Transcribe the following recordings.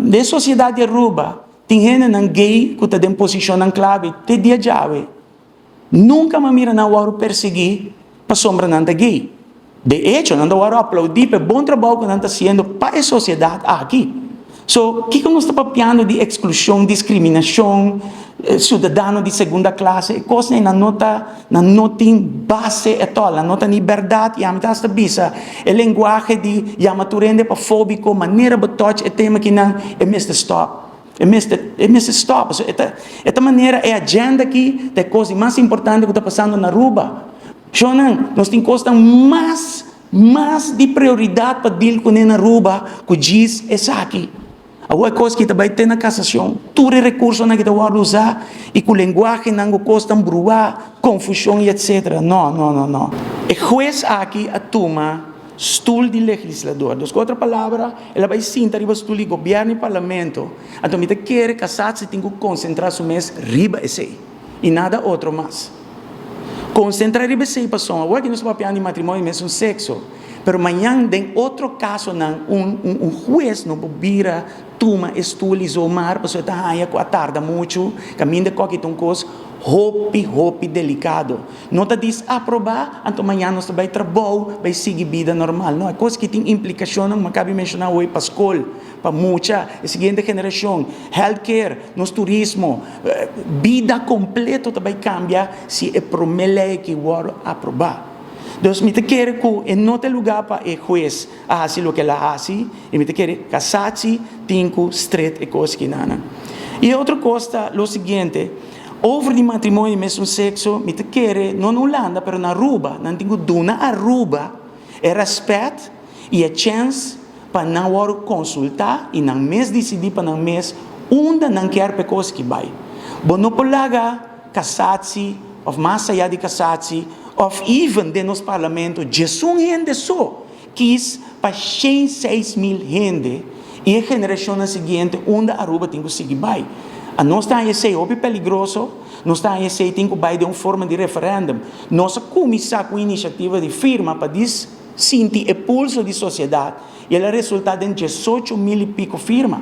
de sociedade de Aruba, tem gente não gay que tem posição na clave, te dia jawe. Nunca me mira na hora perseguir para sombra não gay. De hecho, não hora aplaudir pelo bom trabalho que não está fazendo para a sociedade aqui. So, o que nós estamos falando de exclusão, discriminação, cidadão de segunda classe, coisa que não tem base e tal, não tem liberdade, e a metade da bisa, a linguagem de chamaturende para fóbico, maneira de tocar, é tema que não é mesmo stop. É mesmo stop. So, esta maneira é a agenda aqui, da coisa mais importante que está passando na Aruba. Nós temos coisa mais de prioridade para deal com na Aruba, que diz essa aqui. Alguma coisa que vai ter na cassação, todo recurso que você vai usar, e com linguagem não custa bruar, confusão e etc. Não. O juiz aqui atuma stool de legislador. Com outra palavra, ela vai sentar riba stool de governo e parlamento. Então, você quer casar, você tem que concentrar seu mês riba esse, e nada outro mais. Concentrar riba esse, pessoal, agora que nós estamos falando de matrimônio, mesmo sexo. Pero amanhã, em outro caso, um juiz não vira toma estudo isomar, pessoa está aí com a tarde muito, caminho de qualquer coisa, hopi delicado. Não está diz aprovar, então amanhã nós vai trabalhar, vai seguir vida normal. Não é coisa que tem implicação, não cabe mencionar hoje para a escola, para muita, a seguinte geração, healthcare, nosso turismo, vida completa vai cambiar se é promele que vai aprovar. Então, me quer que em outro lugar para o juiz fazer o que ela faz, e me quer casar-se, tem que straight e coisa que não. E outra coisa, o seguinte, over de matrimônio mesmo sexo, me quer, não na Holanda, mas na Aruba, não tenho duna Aruba, é respeito e a chance para não consultar e não mesmo decidir para não mesmo onde não quer para coisa que vai. Bom, não pode casar-se, ou mais allá de casar-se, of even de nos parlamento, Jesus gente só quis para 6 mil gente e a geração seguinte onde a Aruba tem que seguir vai. A nós está a ser perigoso, nós está a ser tem que vai de uma forma de referendum. Nós começar com iniciativa de firma para sentir o pulso de sociedade e ela resulta em 18 mil e pico firma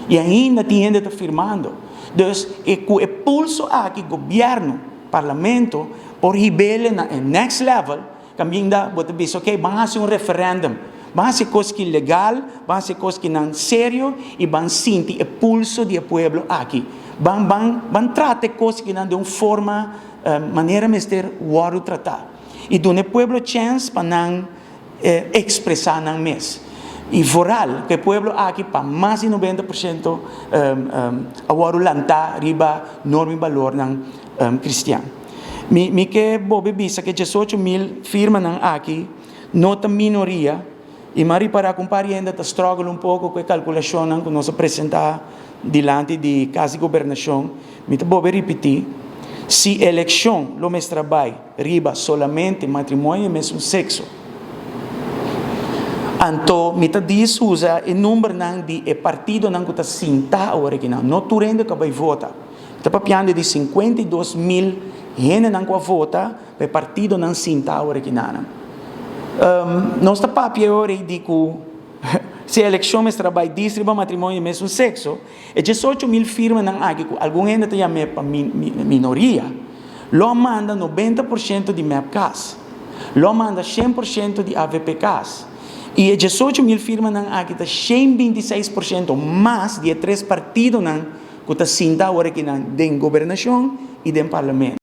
e ainda tem gente está firmando. Então, o pulso aqui governo, parlamento por rebelde na next level, também dá, você diz, ok, vamos fazer um referendum, vamos fazer coisa que é legal, vamos fazer coisa que não é sério, e vamos sentir o pulso do povo aqui. Vamos tratar coisas que não de uma forma, maneira de o tratar. E dá ao povo chance para não expressar não mesmo. E voral, que o povo aqui, para mais de 90%, agora lançar riba norma e valor cristiano. Me que bobe bisa que 18 mil firmas aqui, nota minoria, e mari para comparar ainda struggle um pouco com a calculação que nós apresentamos diante de casa de governação, me te bobe repetir, se eleição lo mes trabalho riba solamente matrimônio e mesmo sexo, então me te diz usa o número de partido que está sentado original, não tu rende que vai votar, está papiando de 52 mil gente não vota para partido não sinta original. Nós está papel de que se a eleição é trabalho distribuir matrimônio mesmo sexo, e 18 mil firmas não há que algum gente tem para minoria, lo manda 90% de MEPCAS, lo manda 100% de AVPCAS, e 18 mil firmas não há que está 126% mais de 3 partidos não que está sinta original de governação e de parlamento.